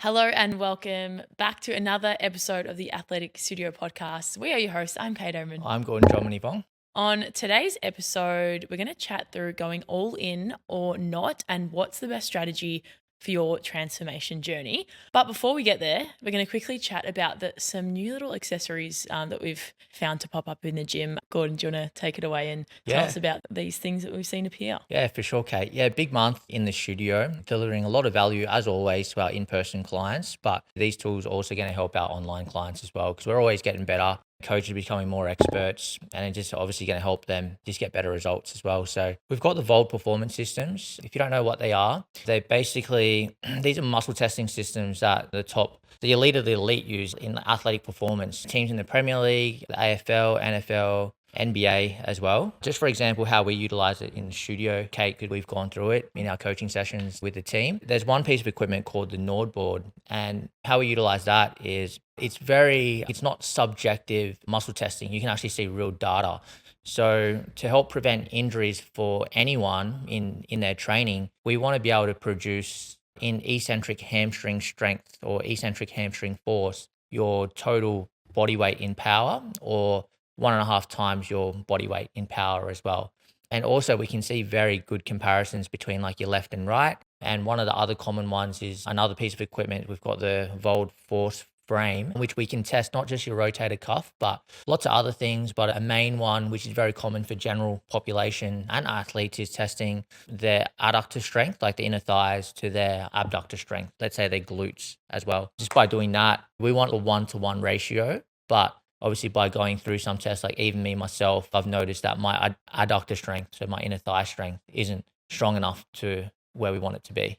Hello and welcome back to another episode of the Athletic Studio podcast. We are your hosts. I'm Kate Oman. I'm Gordon Chommanivong. On today's episode, we're going to chat through going all in or not and what's the best strategy for your transformation journey. But before we get there, we're going to quickly chat about some new little accessories that we've found to pop up in the gym. Gordon, do you want to take it away and tell us about these things that we've seen appear? Yeah, for sure, Kate. Yeah, big month in the studio, delivering a lot of value as always to our in-person clients. But these tools are also going to help our online clients as well because we're always getting better. Coaches are becoming more experts and it's just obviously going to help them just get better results as well. So we've got the Volt performance systems. If you don't know what they are, they're basically, these are muscle testing systems that the elite of the elite use in athletic performance. Teams in the Premier League, the AFL, NFL, NBA as well. Just for example, how we utilize it in the studio, Kate, because we've gone through it in our coaching sessions with the team. There's one piece of equipment called the Nord board, and how we utilize that is it's not subjective muscle testing. You can actually see real data. So to help prevent injuries for anyone in their training, we want to be able to produce in eccentric hamstring strength or eccentric hamstring force, your total body weight in power, or 1.5 times your body weight in power as well. And also we can see very good comparisons between like your left and right. And one of the other common ones is another piece of equipment. We've got the Volt Force frame, which we can test not just your rotator cuff, but lots of other things. But a main one, which is very common for general population and athletes, is testing their adductor strength, like the inner thighs, to their abductor strength, let's say their glutes as well. Just by doing that, we want a 1-to-1 ratio, but obviously by going through some tests, like even me myself, I've noticed that my adductor strength, so my inner thigh strength, isn't strong enough to where we want it to be.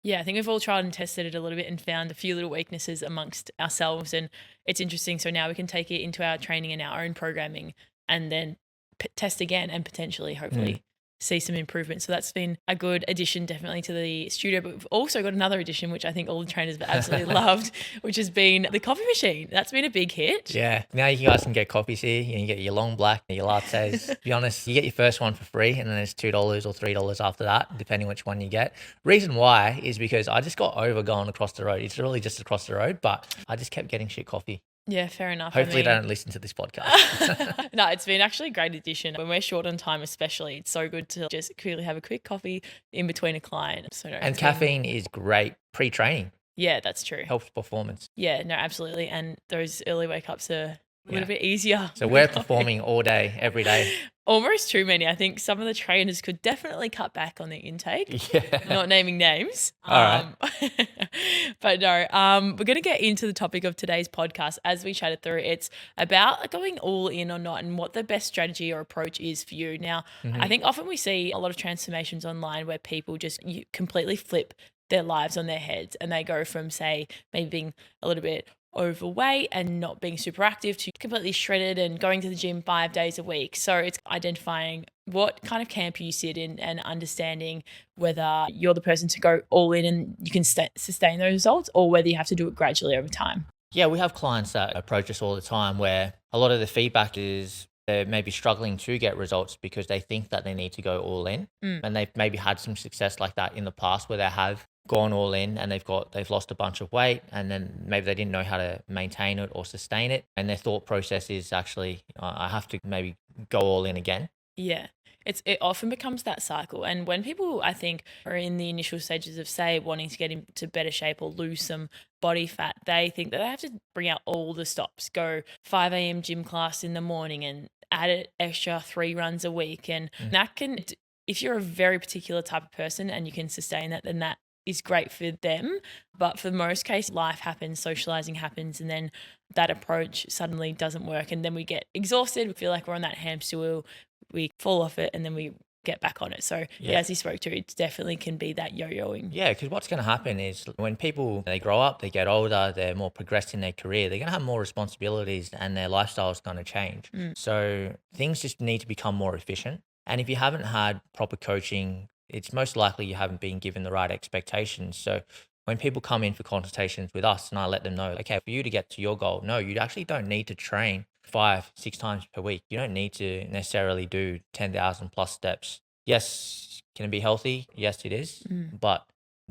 Yeah, I think we've all tried and tested it a little bit and found a few little weaknesses amongst ourselves. And it's interesting. So now we can take it into our training and our own programming and then test again and potentially, hopefully, see some improvement. So that's been a good addition definitely to the studio. But we've also got another addition, which I think all the trainers have absolutely loved, which has been the coffee machine. That's been a big hit. Yeah. Now you guys can get coffees here. You can get your long black, your lattes. To be honest, you get your first one for free and then there's $2 or $3 after that, depending which one you get. Reason why is because I just got over going across the road. It's really just across the road, but I just kept getting shit coffee. Yeah, fair enough. Hopefully they don't listen to this podcast. No, it's been actually a great addition. When we're short on time especially, it's so good to just quickly have a quick coffee in between a client. So And caffeine is great pre-training. Yeah, that's true. Helps performance. Yeah, no, absolutely. And those early wake-ups are a little bit easier. So we're performing all day, every day. Almost too many. I think some of the trainers could definitely cut back on the intake. Yeah. Not naming names. All right. But no, we're going to get into the topic of today's podcast. As we chatted through, it's about going all in or not and what the best strategy or approach is for you. Now, I think often we see a lot of transformations online where people just completely flip their lives on their heads and they go from, say, maybe being a little bit overweight and not being super active to completely shredded and going to the gym 5 days a week. So it's identifying what kind of camp you sit in and understanding whether you're the person to go all in and you can sustain those results or whether you have to do it gradually over time. Yeah, we have clients that approach us all the time where a lot of the feedback is they're maybe struggling to get results because they think that they need to go all in. And they've maybe had some success like that in the past where they have gone all in and they've lost a bunch of weight and then maybe they didn't know how to maintain it or sustain it. And their thought process is actually, I have to maybe go all in again. Yeah. It often becomes that cycle. And when people, I think, are in the initial stages of, say, wanting to get into better shape or lose some body fat, they think that they have to bring out all the stops, go 5 a.m. gym class in the morning and add an extra 3 runs a week. And that can, if you're a very particular type of person and you can sustain that, then that is great for them. But for most cases, life happens, socializing happens, and then that approach suddenly doesn't work. And then we get exhausted. We feel like we're on that hamster wheel. We fall off it and then we get back on it. So as you spoke to, it definitely can be that yo-yoing. Yeah, because what's going to happen is when people, they grow up, they get older, they're more progressed in their career, they're going to have more responsibilities and their lifestyle is going to change. So things just need to become more efficient. And if you haven't had proper coaching, it's most likely you haven't been given the right expectations. So when people come in for consultations with us and I let them know, okay, for you to get to your goal, no, you actually don't need to train 5-6 times per week. You don't need to necessarily do 10,000 plus steps. Yes, can it be healthy? Yes, it is. But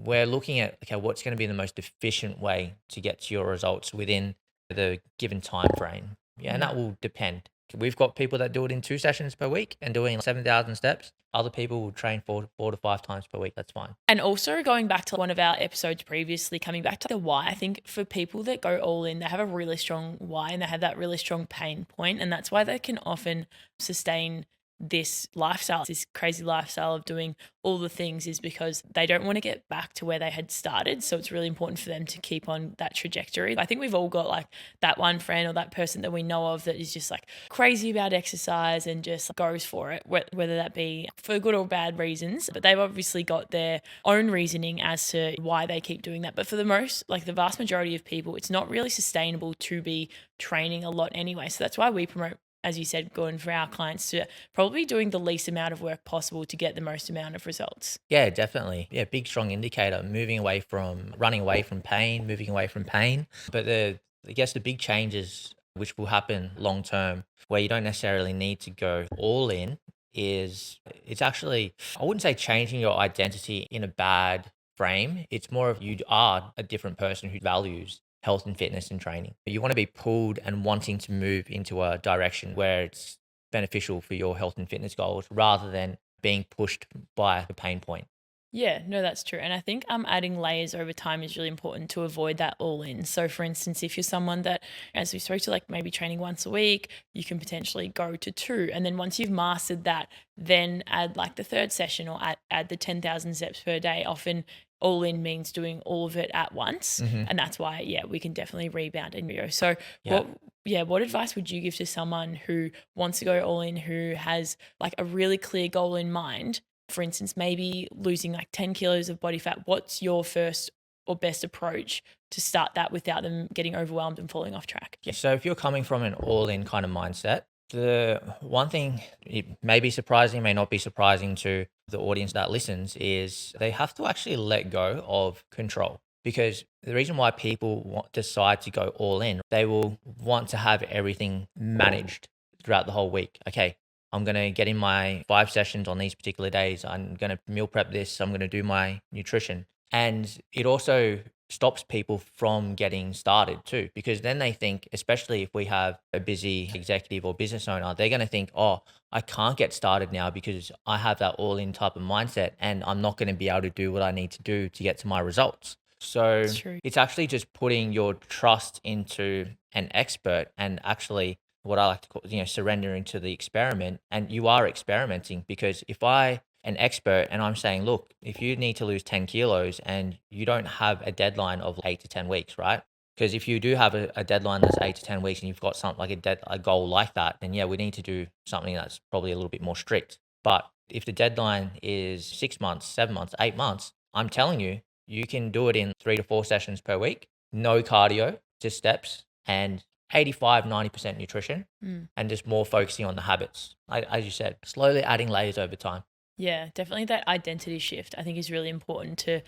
we're looking at, okay, what's going to be the most efficient way to get to your results within the given time frame. Yeah, and Mm. that will depend. We've got people that do it in 2 sessions per week and doing 7,000 steps. Other people will train four to 5 times per week. That's fine. And also going back to one of our episodes previously, coming back to the why, I think for people that go all in, they have a really strong why and they have that really strong pain point, and that's why they can often sustain this lifestyle, this crazy lifestyle of doing all the things, is because they don't want to get back to where they had started. So it's really important for them to keep on that trajectory. I think we've all got like that one friend or that person that we know of that is just like crazy about exercise and just goes for it, whether that be for good or bad reasons. But they've obviously got their own reasoning as to why they keep doing that. But for the vast majority of people, it's not really sustainable to be training a lot anyway. So that's why we promote, as you said, Gordon, for our clients to probably doing the least amount of work possible to get the most amount of results. Yeah, definitely. Yeah, big strong indicator. Running away from pain, moving away from pain. But I guess the big changes which will happen long term, where you don't necessarily need to go all in, is it's actually, I wouldn't say changing your identity in a bad frame. It's more of you are a different person who values health and fitness and training. You want to be pulled and wanting to move into a direction where it's beneficial for your health and fitness goals rather than being pushed by the pain point. Yeah, no, that's true. And I think adding layers over time is really important to avoid that all in. So for instance, if you're someone that, as we spoke to, like maybe training once a week, you can potentially go to two. And then once you've mastered that, then add like the third session or add the 10,000 steps per day. Often all in means doing all of it at once. And that's why, yeah, we can definitely rebound and go. So Yeah. what advice would you give to someone who wants to go all in, who has like a really clear goal in mind? For instance, maybe losing like 10 kilos of body fat. What's your first or best approach to start that without them getting overwhelmed and falling off track? Yeah. So if you're coming from an all-in kind of mindset, the one thing, it may be surprising, may not be surprising to the audience that listens, is they have to actually let go of control. Because the reason why people decide to go all in, they will want to have everything managed throughout the whole week. Okay, I'm going to get in my 5 sessions on these particular days. I'm going to meal prep this. I'm going to do my nutrition. And it also stops people from getting started too, because then they think, especially if we have a busy executive or business owner, they're going to think, oh, I can't get started now because I have that all in type of mindset and I'm not going to be able to do what I need to do to get to my results. So It's true. it's actually just putting your trust into an expert and actually what I like to call, surrendering to the experiment. And you are experimenting, because if an expert and I'm saying, look, if you need to lose 10 kilos and you don't have a deadline of 8 to 10 weeks, right? Because if you do have a deadline that's 8 to 10 weeks and you've got something like a goal like that, then yeah, we need to do something that's probably a little bit more strict. But if the deadline is 6 months, 7 months, 8 months, I'm telling you, you can do it in 3 to 4 sessions per week, no cardio, just steps, and 85-90% nutrition, and just more focusing on the habits. As you said, slowly adding layers over time. Yeah, definitely that identity shift I think is really important, to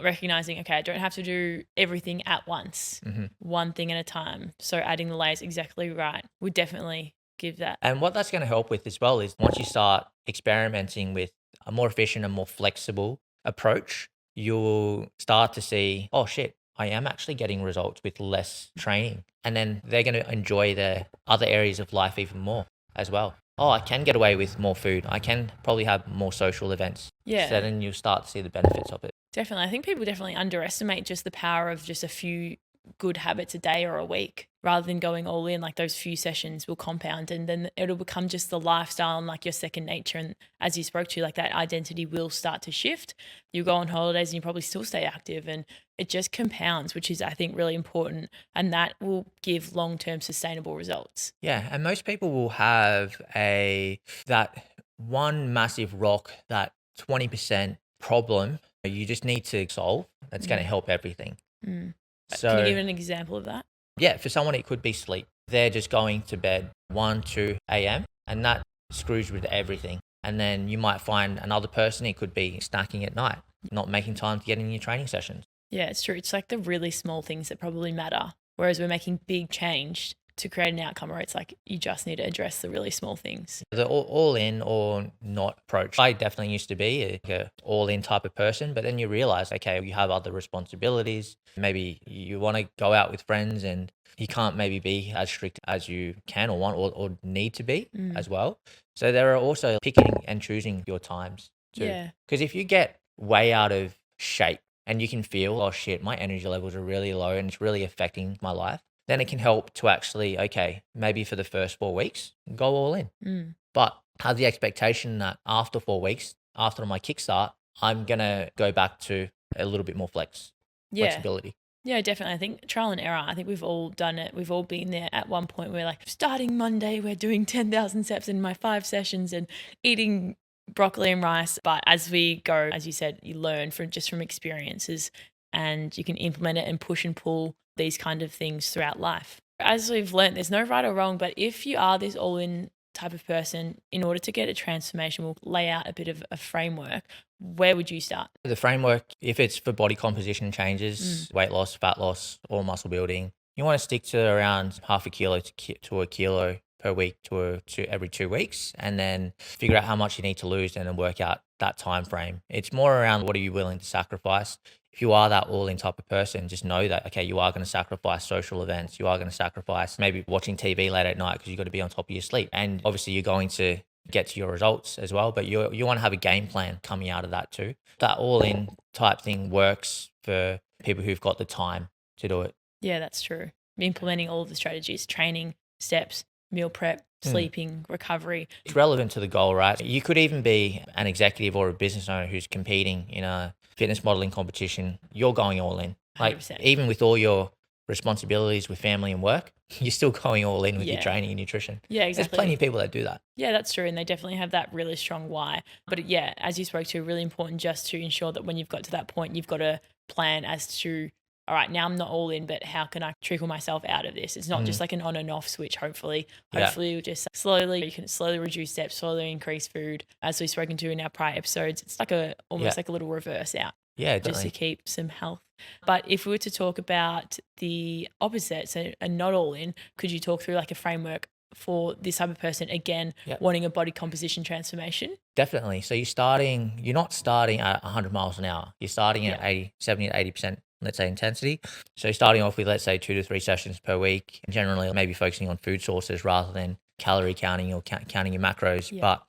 recognizing, okay, I don't have to do everything at once, one thing at a time. So adding the layers, exactly right, would definitely give that. And what that's going to help with as well is once you start experimenting with a more efficient and more flexible approach, you'll start to see, oh shit, I am actually getting results with less training. And then they're going to enjoy the other areas of life even more as well. Oh, I can get away with more food. I can probably have more social events. Yeah. So then you'll start to see the benefits of it. Definitely. I think people definitely underestimate just the power of just a few good habits a day or a week, rather than going all in. Like those few sessions will compound and then it'll become just the lifestyle and like your second nature. And as you spoke to, like that identity will start to shift. You go on holidays and you probably still stay active, and it just compounds, which is, I think, really important. And that will give long-term sustainable results. Yeah. And most people will have that one massive rock, that 20% problem you just need to solve. That's going to help everything. Can So you give an example of that? yeah, for someone, it could be sleep. They're just going to bed 1, 2 a.m. and that screws with everything. And then you might find another person, it could be snacking at night, not making time to get in your training sessions. Yeah, it's true. It's like the really small things that probably matter. Whereas we're making big change to create an outcome where it's like you just need to address the really small things. The all in or not approach. I definitely used to be a all in type of person, but then you realize, okay, you have other responsibilities. Maybe you want to go out with friends and you can't maybe be as strict as you can or want or need to be as well. So there are also picking and choosing your times too. Yeah. Because if you get way out of shape and you can feel, oh shit, my energy levels are really low and it's really affecting my life, then it can help to actually, okay, maybe for the first 4 weeks, go all in. But have the expectation that after 4 weeks, after my kickstart, I'm going to go back to a little bit more flexibility. Yeah, definitely. I think trial and error. I think we've all done it. We've all been there at one point. We're like, starting Monday, we're doing 10,000 steps in my 5 sessions and eating broccoli and rice. But as we go, as you said, you learn from experiences and you can implement it and push and pull these kind of things throughout life. As we've learned, there's no right or wrong, but if you are this all-in type of person, in order to get a transformation, we'll lay out a bit of a framework. Where would you start? The framework, if it's for body composition changes, weight loss, fat loss, or muscle building, you want to stick to around half a kilo to a kilo per week to every 2 weeks, and then figure out how much you need to lose and then work out that time frame. It's more around what are you willing to sacrifice. If you are that all-in type of person, just know that, okay, you are going to sacrifice social events. You are going to sacrifice maybe watching TV late at night because you've got to be on top of your sleep. And obviously you're going to get to your results as well, but you want to have a game plan coming out of that too. That all-in type thing works for people who've got the time to do it. Yeah, that's true. Implementing all of the strategies, training, steps, meal prep, sleeping, recovery. It's relevant to the goal, right? You could even be an executive or a business owner who's competing in a fitness modeling competition. You're going all in. Like 100%. even with all your responsibilities with family and work, you're still going all in with your training and nutrition. Yeah, exactly. There's plenty of people that do that. Yeah, that's true. And they definitely have that really strong why. But yeah, as you spoke to, really important just to ensure that when you've got to that point, you've got a plan as to, all right, now I'm not all in, but how can I trickle myself out of this? It's not just like an on and off switch, hopefully. Hopefully, you just you can slowly reduce steps, slowly increase food. As we've spoken to in our prior episodes, it's like almost like a little reverse out. Yeah, just to keep some health. But if we were to talk about the opposite, so a not all in, could you talk through like a framework for this type of person, again, wanting a body composition transformation? Definitely. So you're not starting at 100 miles an hour. You're starting at 70 to 80%, let's say, intensity. So you're starting off with, let's say, 2 to 3 sessions per week, and generally maybe focusing on food sources rather than calorie counting or counting your macros. Yeah. But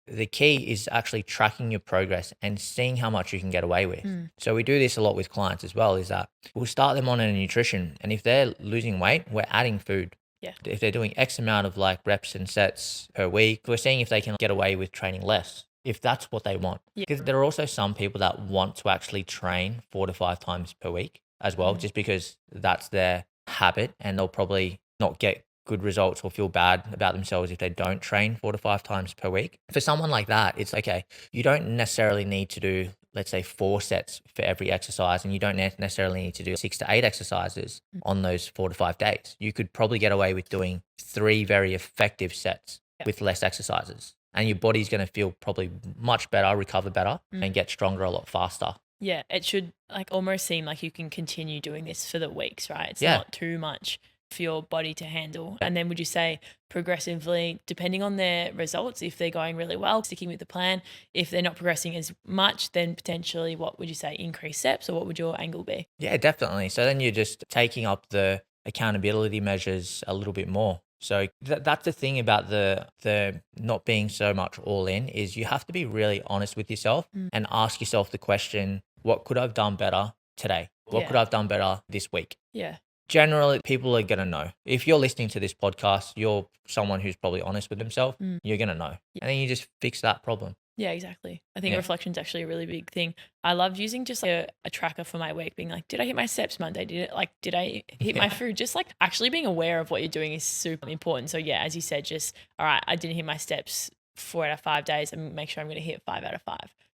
the key is actually tracking your progress and seeing how much you can get away with. So we do this a lot with clients as well, is that we'll start them on a nutrition, and if they're losing weight, we're adding food. Yeah. If they're doing X amount of like reps and sets per week, we're seeing if they can get away with training less, if that's what they want. Because there are also some people that want to actually train 4 to 5 times per week as well, just because that's their habit, and they'll probably not get good results or feel bad about themselves if they don't train 4 to 5 times per week. For someone like that, it's okay. You don't necessarily need to do, let's say, 4 sets for every exercise, and you don't necessarily need to do 6 to 8 exercises on those 4 to 5 days. You could probably get away with doing 3 very effective sets with less exercises, and your body's going to feel probably much better, recover better, and get stronger a lot faster. Yeah, it should like almost seem like you can continue doing this for the weeks, right? It's not too much for your body to handle. And then would you say progressively, depending on their results, if they're going really well, sticking with the plan, if they're not progressing as much, then potentially what would you say, increase steps, or what would your angle be? Yeah, definitely. So then you're just taking up the accountability measures a little bit more. So that's the thing about the not being so much all in, is you have to be really honest with yourself and ask yourself the question, what could I have done better today? What could I have done better this week? Yeah. Generally, people are going to know. If you're listening to this podcast, you're someone who's probably honest with themselves, you're going to know. And then you just fix that problem. Yeah, exactly. I think reflection is actually a really big thing. I loved using just like a tracker for my week, being like, did I hit my steps Monday? Did I hit my food? Just like actually being aware of what you're doing is super important. So yeah, as you said, just, all right, I didn't hit my steps 4 out of 5 days, and make sure I'm going to hit 5 out of 5.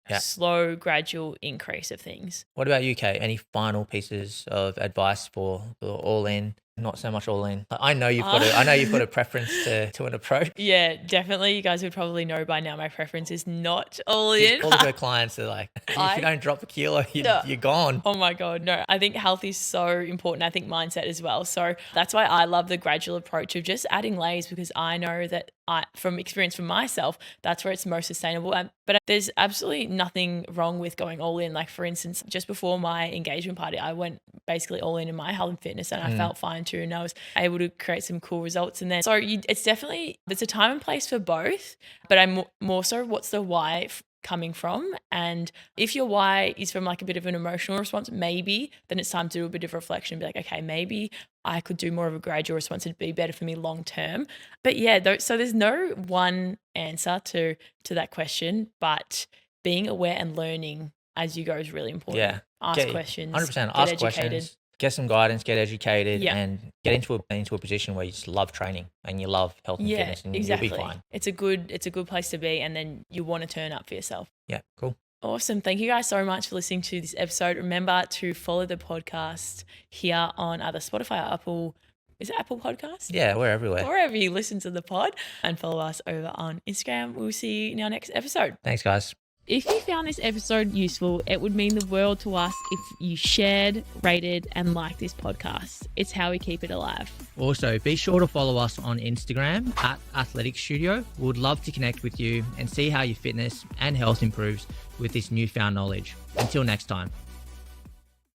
Yeah. Slow, gradual increase of things. What about you, Kate? Any final pieces of advice for the all in Not so much all in. I know you've got a preference to an approach. Yeah, definitely. You guys would probably know by now my preference is not all All in. of her clients are like, if you don't drop a kilo, you're gone. Oh my God, no. I think health is so important. I think mindset as well. So that's why I love the gradual approach of just adding layers, because I know that from experience from myself, that's where it's most sustainable. But there's absolutely nothing wrong with going all in. Like, for instance, just before my engagement party, I went basically all in my health and fitness, and I felt fine too. And I was able to create some cool results. And then, so it's definitely, there's a time and place for both, but I'm more so what's the why coming from. And if your why is from like a bit of an emotional response, maybe then it's time to do a bit of reflection and be like, okay, maybe I could do more of a gradual response. It'd be better for me long term. But yeah, so there's no one answer to that question, but being aware and learning as you go is really important. Yeah. Ask questions. 100%. Get Ask educated. questions. Get some guidance, get educated, Yeah. and get into a position where you just love training and you love health and fitness, and exactly. you'll be fine. It's a good place to be, and then you want to turn up for yourself. Yeah, cool. Awesome. Thank you guys so much for listening to this episode. Remember to follow the podcast here on either Spotify or Apple. Is it Apple Podcast? Yeah, we're everywhere. Wherever you listen to the pod, and follow us over on Instagram. We'll see you in our next episode. Thanks, guys. If you found this episode useful, it would mean the world to us if you shared, rated, and liked this podcast. It's how we keep it alive. Also, be sure to follow us on Instagram at Athletics Studio. We would love to connect with you and see how your fitness and health improves with this newfound knowledge. Until next time.